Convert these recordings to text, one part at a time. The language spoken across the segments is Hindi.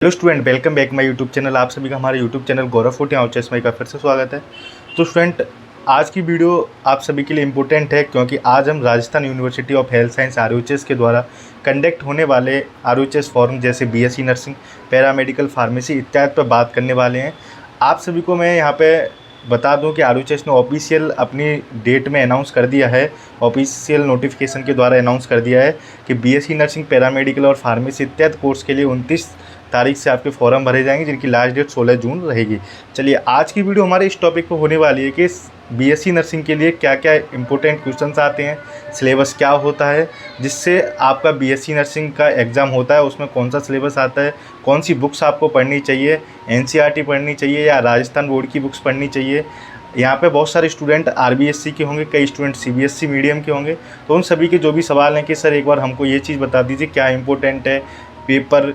Hello student, welcome back my YouTube channel. आप सभी का हमारे यूट्यूब चैनल गौरव फूड यहाँ चेस का फिर से स्वागत है। तो स्टूडेंट, आज की वीडियो आप सभी के लिए इम्पोर्टेंट है क्योंकि आज हम Rajasthan university of health science RUHS के द्वारा कंडक्ट होने वाले आरयूएचएस फॉरम जैसे बीएससी नर्सिंग, पैरामेडिकल, फार्मेसी इत्यादि पर बात करने वाले हैं। आप सभी को मैं यहाँ पे बता दूं कि आरयूएचएस ने ऑफिशियल अपनी डेट में अनाउंस कर दिया है, ऑफिशियल नोटिफिकेशन के द्वारा अनाउंस कर दिया है कि बीएससी नर्सिंग, पैरामेडिकल और फार्मेसी इत्यादि कोर्स के लिए 29 तारीख से आपके फॉर्म भरे जाएंगे, जिनकी लास्ट डेट 16 जून रहेगी। चलिए, आज की वीडियो हमारे इस टॉपिक पर होने वाली है कि बीएससी नर्सिंग के लिए क्या क्या इंपॉर्टेंट क्वेश्चंस आते हैं, सिलेबस क्या होता है, जिससे आपका बीएससी नर्सिंग का एग्ज़ाम होता है उसमें कौन सा सिलेबस आता है, कौन सी बुक्स आपको पढ़नी चाहिए, एनसीईआरटी पढ़नी चाहिए या राजस्थान बोर्ड की बुक्स पढ़नी चाहिए। यहाँ पे बहुत सारे स्टूडेंट आरबीएससी के होंगे, कई स्टूडेंट सीबीएसई मीडियम के होंगे। तो उन सभी के जो भी सवाल हैं कि सर एक बार हमको ये चीज़ बता दीजिए क्या इंपॉर्टेंट है, पेपर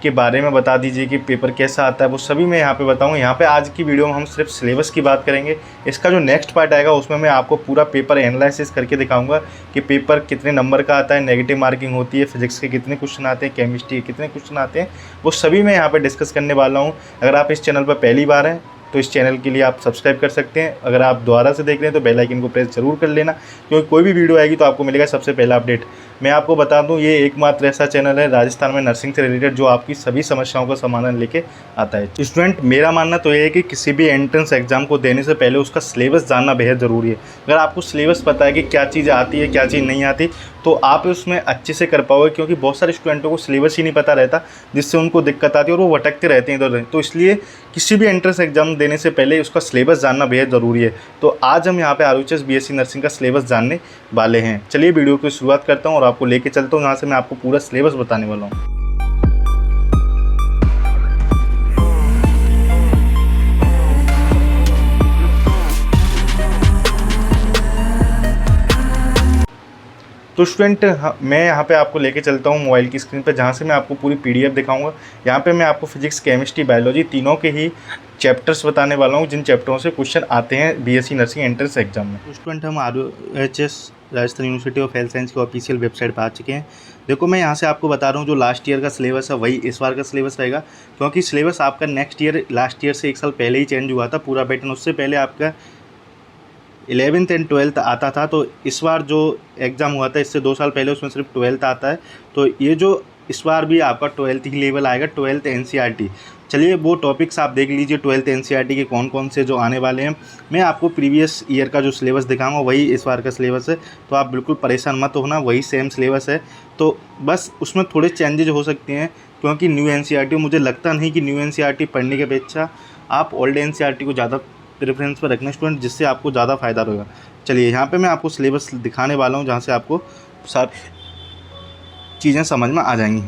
के बारे में बता दीजिए कि पेपर कैसा आता है, वो सभी मैं यहाँ पे बताऊँगा। यहाँ पे आज की वीडियो में हम सिर्फ सिलेबस की बात करेंगे। इसका जो नेक्स्ट पार्ट आएगा उसमें मैं आपको पूरा पेपर एनालिसिस करके दिखाऊंगा कि पेपर कितने नंबर का आता है, नेगेटिव मार्किंग होती है, फिजिक्स के कितने क्वेश्चन आते हैं, केमिस्ट्री के कितने क्वेश्चन आते हैं, वो सभी मैं यहाँ पर डिस्कस करने वाला हूँ। अगर आप इस चैनल पर पहली बार हैं तो इस चैनल के लिए आप सब्सक्राइब कर सकते हैं। अगर आप दोबारा से देख रहे हैं तो बेल आइकन को प्रेस जरूर कर लेना, क्योंकि कोई भी वीडियो आएगी तो आपको मिलेगा सबसे पहला अपडेट। मैं आपको बता दूं, ये एकमात्र ऐसा चैनल है राजस्थान में नर्सिंग से रिलेटेड जो आपकी सभी समस्याओं का समाधान लेके आता है। स्टूडेंट, मेरा मानना तो ये है कि किसी भी एंट्रेंस एग्जाम को देने से पहले उसका सिलेबस जानना बेहद ज़रूरी है। अगर आपको सिलेबस पता है कि क्या चीज़ आती है, क्या चीज़ नहीं आती, तो आप उसमें अच्छे से कर पाओगे। क्योंकि बहुत सारे स्टूडेंटों को सिलेबस ही नहीं पता रहता, जिससे उनको दिक्कत आती है और वो भटकते रहते हैं इधर उधर। तो इसलिए किसी भी एंट्रेंस एग्जाम देने से पहले उसका सिलेबस जानना बेहद ज़रूरी है। तो आज हम यहाँ पे आरयूएचएस बीएससी नर्सिंग का सिलेबस जानने वाले हैं। चलिए वीडियो की शुरुआत करता हूँ और आपको लेके चलता हूँ, यहाँ से मैं आपको पूरा सिलेबस बताने वाला हूँ। तो स्टूडेंट, मैं यहाँ पे आपको लेके चलता हूँ मोबाइल की स्क्रीन पे, जहाँ से मैं आपको पूरी पीडीएफ दिखाऊंगा। यहाँ पे मैं आपको फिजिक्स, केमिस्ट्री, बायोलॉजी तीनों के ही चैप्टर्स बताने वाला हूँ, जिन चैप्टरों से क्वेश्चन आते हैं बीएससी नर्सिंग एंट्रेंस एग्जाम में। तो स्टूडेंट, हम RUHS Rajasthan university of health science की ऑफिशियल वेबसाइट पर आ चुके हैं। देखो, मैं यहाँ से आपको बता रहा हूँ जो लास्ट ईयर का सिलेबस है वही इस बार का सिलेबस रहेगा, क्योंकि सिलेबस आपका नेक्स्ट ईयर लास्ट ईयर से 1 साल पहले ही चेंज हुआ था पूरा पैटर्न। उससे पहले आपका 11th एंड 12th आता था, तो इस बार जो एग्ज़ाम हुआ था इससे 2 साल पहले उसमें सिर्फ 12th आता है। तो ये जो इस बार भी आपका 12th ही लेवल आएगा, 12th एनसीईआरटी। चलिए, वो टॉपिक्स आप देख लीजिए 12th एनसीईआरटी के कौन कौन से जो आने वाले हैं। मैं आपको प्रीवियस ईयर का जो सिलेबस दिखाऊंगा वही इस बार का सिलेबस है, तो आप बिल्कुल परेशान मत होना, वही सेम सिलेबस है। तो बस उसमें थोड़े चेंजेज हो सकते हैं, क्योंकि न्यू एनसीईआरटी, मुझे लगता नहीं कि न्यू एनसीईआरटी पढ़ने की अपेक्षा आप ओल्ड एनसीईआरटी को ज़्यादा प्रेफरेंस पर रखना स्टूडेंट, जिससे आपको ज़्यादा फ़ायदा होगा। चलिए, यहाँ पे मैं आपको सिलेबस दिखाने वाला हूँ, जहाँ से आपको सारी चीज़ें समझ में आ जाएंगी।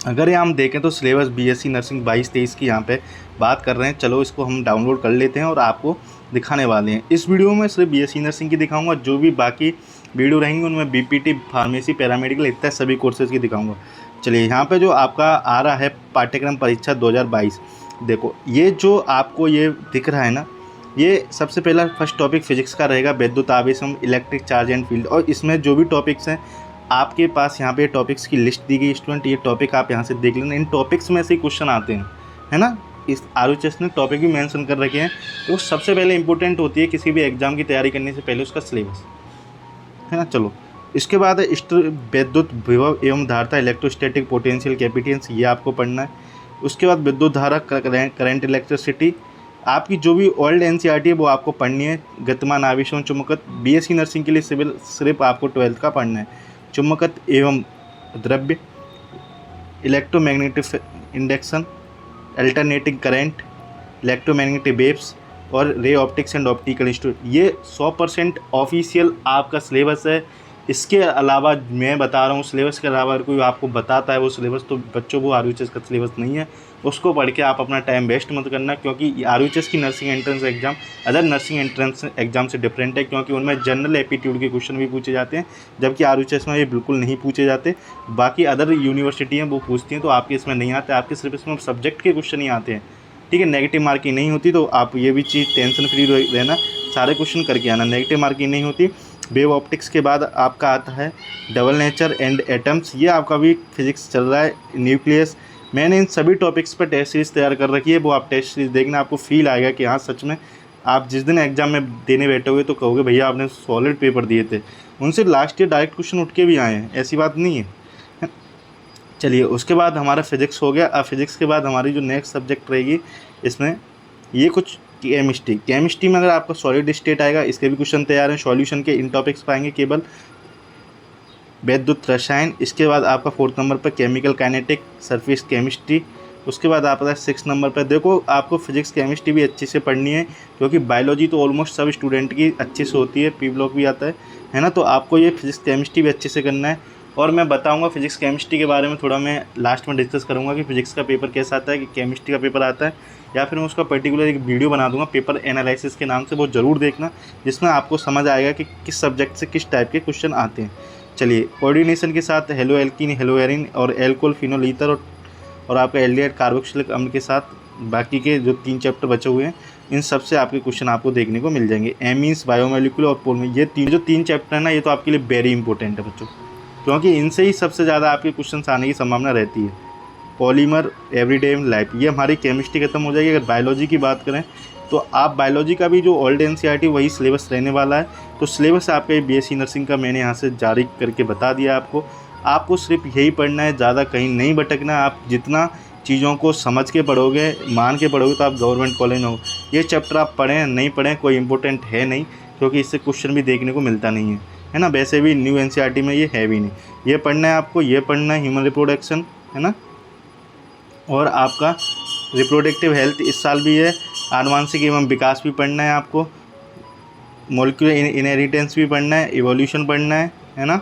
अगर ये हम देखें तो सिलेबस बीएससी नर्सिंग 22-23 की यहाँ पे बात कर रहे हैं। चलो, इसको हम डाउनलोड कर लेते हैं और आपको दिखाने वाले हैं। इस वीडियो में सिर्फ बीएससी नर्सिंग की दिखाऊँगा, जो भी बाकी वीडियो रहेंगे उनमें बीपीटी, फार्मेसी, पैरामेडिकल इत्यादि सभी कोर्सेज़ की दिखाऊँगा। चलिए, यहाँ पर जो आपका आ रहा है पाठ्यक्रम परीक्षा 2022, देखो ये जो आपको ये दिख रहा है ना, ये सबसे पहला फर्स्ट टॉपिक फिजिक्स का रहेगा, विद्युत Aavesham, electric charge and field. और इसमें जो भी टॉपिक्स हैं आपके पास यहाँ पे टॉपिक्स की लिस्ट दी गई स्टूडेंट, ये टॉपिक आप यहाँ से देख लेना। इन टॉपिक्स में से क्वेश्चन आते हैं, है ना। इस आरयूएचएस ने टॉपिक भी मेंशन कर रखे हैं। तो सबसे पहले इंपॉर्टेंट होती है किसी भी एग्जाम की तैयारी करने से पहले उसका सिलेबस, है ना। चलो, इसके बाद विद्युत विभव एवं धारता, इलेक्ट्रोस्टैटिक पोटेंशियल कैपेसिटेंस, ये आपको पढ़ना है। उसके बाद विद्युत धारा, करंट, इलेक्ट्रिसिटी, आपकी जो भी ओल्ड एनसीईआरटी है वो आपको पढ़नी है। गतिमान आवेशों, चुंबकत्व, बीएससी नर्सिंग के लिए सिविल सिर्फ आपको 12th का पढ़ना है। चुंबकत्व एवं द्रव्य, electromagnetic induction, alternating current, electromagnetic waves और ray optics and optical institute, ये 100% ऑफिशियल आपका सिलेबस है। इसके अलावा मैं बता रहा हूँ, सिलेबस के अलावा अगर कोई आपको बताता है वो सिलेबस, तो बच्चों को आरयूएचएस का सिलेबस नहीं है, उसको पढ़ के आप अपना टाइम वेस्ट मत करना। क्योंकि आरयूएचएस की nursing entrance exam other nursing entrance exam से डिफरेंट है, क्योंकि उनमें जनरल एप्टीट्यूड के क्वेश्चन भी पूछे जाते हैं, जबकि आरयूएचएस में ये बिल्कुल नहीं पूछे जाते। बाकी अदर यूनिवर्सिटी हैं वो पूछती हैं, तो आपके इसमें नहीं आते, आपके सिर्फ इसमें सब्जेक्ट के क्वेश्चन ही आते हैं, ठीक है। नेगेटिव मार्किंग नहीं होती, तो आप ये भी चीज़ टेंशन फ्री रहना, सारे क्वेश्चन करके आना, नेगेटिव मार्किंग नहीं होती। वेव ऑप्टिक्स के बाद आपका आता है डबल नेचर एंड एटम्स, ये आपका भी फिजिक्स चल रहा है। न्यूक्लियस, मैंने इन सभी टॉपिक्स पर टेस्ट सीरीज़ तैयार कर रखी है, वो आप टेस्ट सीरीज़ देखना, आपको फील आएगा कि हाँ सच में आप जिस दिन एग्ज़ाम में देने बैठोगे तो कहोगे भैया आपने सॉलिड पेपर दिए थे। उनसे लास्ट ईयर डायरेक्ट क्वेश्चन उठ के भी आए हैं, ऐसी बात नहीं है। चलिए, उसके बाद हमारा फिज़िक्स हो गया। अब फिज़िक्स के बाद हमारी जो नेक्स्ट सब्जेक्ट रहेगी इसमें ये कुछ केमिस्ट्री में अगर आपका सॉलिड स्टेट आएगा, इसके भी क्वेश्चन तैयार हैं। सॉल्यूशन के इन टॉपिक्स पाएंगे केवल वैद्युत रसायन। इसके बाद आपका 4th नंबर पर केमिकल काइनेटिक, सरफेस केमिस्ट्री। उसके बाद आता है 6 नंबर पर, देखो आपको फिजिक्स केमिस्ट्री भी अच्छे से पढ़नी है, क्योंकि बायोलॉजी तो ऑलमोस्ट सब स्टूडेंट की अच्छे से होती है, पी ब्लॉक भी आता है ना। तो आपको ये फिजिक्स केमिस्ट्री भी अच्छे से करना है। और मैं बताऊंगा फिजिक्स केमिस्ट्री के बारे में थोड़ा, मैं लास्ट में डिस्कस करूंगा कि फिजिक्स का पेपर कैसा आता है, कि केमिस्ट्री का पेपर आता है, या फिर मैं उसका पर्टिकुलर एक वीडियो बना दूंगा पेपर एनालिसिस के नाम से, वो ज़रूर देखना, जिसमें आपको समझ आएगा कि किस सब्जेक्ट से किस टाइप के क्वेश्चन आते हैं। चलिए, कोऑर्डिनेशन के साथ हेलो एल्कीन, हेलो एरिन और एल्कोहल फिनोल ईथर और आपका एल्डिहाइड कार्बोक्सिलिक अम्ल के साथ बाकी के जो 3 चैप्टर बचे हुए हैं, इन सब से आपके क्वेश्चन आपको देखने को मिल जाएंगे। एमीन्स, बायोमोलिकुलर और पोलमी, ये जो तीन चैप्टर है ना, ये तो आपके लिए वेरी इंपॉर्टेंट है बच्चों, क्योंकि इनसे ही सबसे ज़्यादा आपके क्वेश्चन आने की संभावना रहती है। पॉलीमर, एवरीडे इन लाइफ, ये हमारी केमिस्ट्री खत्म हो जाएगी। अगर बायोलॉजी की बात करें तो आप बायोलॉजी का भी जो ओल्ड एनसीईआरटी वही सिलेबस रहने वाला है। तो सिलेबस आपका बीएससी नर्सिंग का मैंने यहाँ से जारी करके बता दिया आपको सिर्फ यही पढ़ना है, ज़्यादा कहीं नहीं भटकना। आप जितना चीज़ों को समझ के पढ़ोगे, मान के पढ़ोगे, तो आप गवर्नमेंट कॉलेज में हो। ये चैप्टर आप पढ़ें नहीं पढ़ें कोई इंपॉर्टेंट है नहीं, क्योंकि इससे क्वेश्चन भी देखने को मिलता नहीं है ना। वैसे भी न्यू एनसीईआरटी में ये है भी नहीं। ये पढ़ना है आपको, ये पढ़ना है ह्यूमन रिप्रोडक्शन, है ना, और आपका रिप्रोडक्टिव हेल्थ इस साल भी है। आनुवांशिक एवं विकास भी पढ़ना है आपको, मॉलिक्यूलर इनहेरिटेंस भी पढ़ना है, इवोल्यूशन पढ़ना है ना।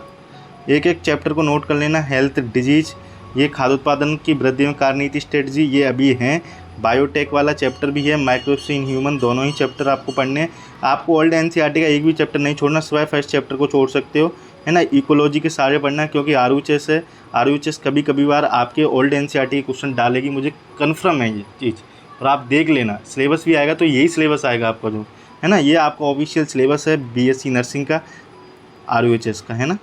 एक एक चैप्टर को नोट कर लेना। हेल्थ, डिजीज, ये खाद्य उत्पादन की वृद्धि में कार्यनीति स्ट्रेटजी, ये अभी हैं। बायोटेक वाला चैप्टर भी है, माइक्रोब्स इन ह्यूमन, दोनों ही चैप्टर आपको पढ़ने हैं। आपको ओल्ड एनसीईआरटी का एक भी चैप्टर नहीं छोड़ना, सिवाय फर्स्ट चैप्टर को छोड़ सकते हो, है ना। इकोलॉजी के सारे पढ़ना है, क्योंकि आरयूएचएस है, आरयूएचएस कभी बार आपके ओल्ड एनसीईआरटी के क्वेश्चन डालेगी, मुझे कन्फर्म है ये चीज़। और आप देख लेना, सिलेबस भी आएगा तो यही सिलेबस आएगा आपका जो है ना। ये आपका ऑफिशियल सिलेबस है बीएससी नर्सिंग का, आरयूएचएस का, है ना।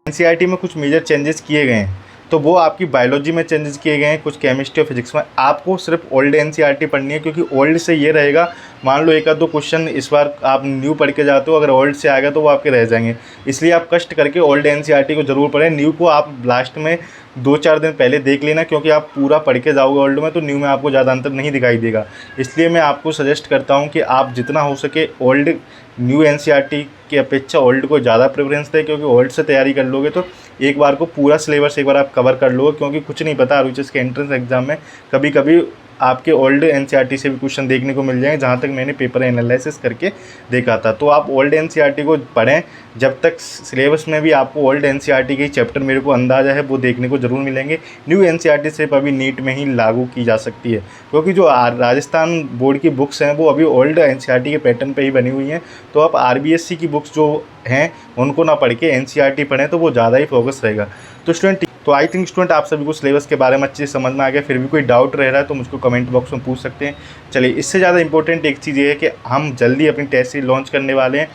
एनसीईआरटी में कुछ मेजर चेंजेस किए गए हैं, तो वो आपकी बायोलॉजी में चेंजेस किए गए हैं, कुछ केमिस्ट्री और फिजिक्स में। आपको सिर्फ ओल्ड एनसीईआरटी पढ़नी है, क्योंकि ओल्ड से ये रहेगा, मान लो एक आध दो क्वेश्चन इस बार आप न्यू पढ़ के जाते हो, अगर ओल्ड से आएगा तो वो आपके रह जाएंगे। इसलिए आप कष्ट करके ओल्ड एनसीईआरटी को ज़रूर पढ़ें। न्यू को आप लास्ट में 2-4 दिन पहले देख लेना, क्योंकि आप पूरा पढ़ के जाओगे ओल्ड में तो न्यू में आपको ज़्यादा अंतर नहीं दिखाई देगा। इसलिए मैं आपको सजेस्ट करता हूँ कि आप जितना हो सके ओल्ड न्यू एनसीईआरटी की अपेक्षा ओल्ड को ज़्यादा प्रेफरेंस दें, क्योंकि ओल्ड से तैयारी कर लोगे तो एक बार को पूरा सिलेबस एक बार आप कवर कर लोगे। क्योंकि कुछ नहीं पता, आरयूएचएस के एंट्रेंस एग्जाम में कभी कभी आपके ओल्ड एनसीईआरटी से भी क्वेश्चन देखने को मिल जाएंगे, जहाँ तक मैंने पेपर एनालिसिस करके देखा था। तो आप ओल्ड एनसीईआरटी को पढ़ें, जब तक सिलेबस में भी आपको ओल्ड एनसीईआरटी के चैप्टर मेरे को अंदाज़ा है वो देखने को ज़रूर मिलेंगे। न्यू एनसीईआरटी सिर्फ अभी नीट में ही लागू की जा सकती है, क्योंकि जो राजस्थान बोर्ड की बुक्स हैं वो अभी ओल्ड एनसीईआरटी के पैटर्न पे ही बनी हुई हैं। तो आप आरबीएससी की बुक्स जो हैं उनको ना पढ़ के एनसीईआरटी पढ़ें, तो वो ज़्यादा ही फोकस रहेगा। तो आई थिंक स्टूडेंट आप सभी को सिलेबस के बारे में अच्छे से समझ में आ गया। फिर भी कोई डाउट रह रहा है तो मुझको कमेंट बॉक्स में पूछ सकते हैं। चलिए, इससे ज़्यादा इंपॉर्टेंट एक चीज़ ये है कि हम जल्दी अपनी टेस्ट सीरीज लॉन्च करने वाले हैं।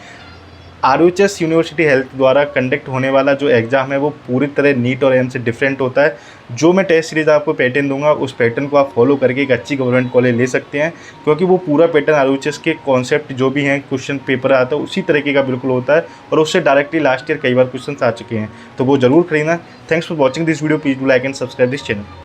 आरयूएचएस यूनिवर्सिटी हेल्थ द्वारा कंडक्ट होने वाला जो एग्ज़ाम है वो पूरी तरह नीट और एम से डिफरेंट होता है। जो मैं टेस्ट सीरीज़ आपको पैटर्न दूंगा, उस पैटर्न को आप फॉलो करके एक अच्छी गवर्नमेंट कॉलेज ले सकते हैं, क्योंकि वो पूरा पैटर्न आरयूएचएस के कॉन्सेप्ट जो भी हैं, क्वेश्चन पेपर आता है उसी तरीके का बिल्कुल होता है, और उससे डायरेक्टली लास्ट ईयर कई बार क्वेश्चन आ चुके हैं। तो वो जरूर खरीदना। Thanks for watching this video, please do like and subscribe this channel.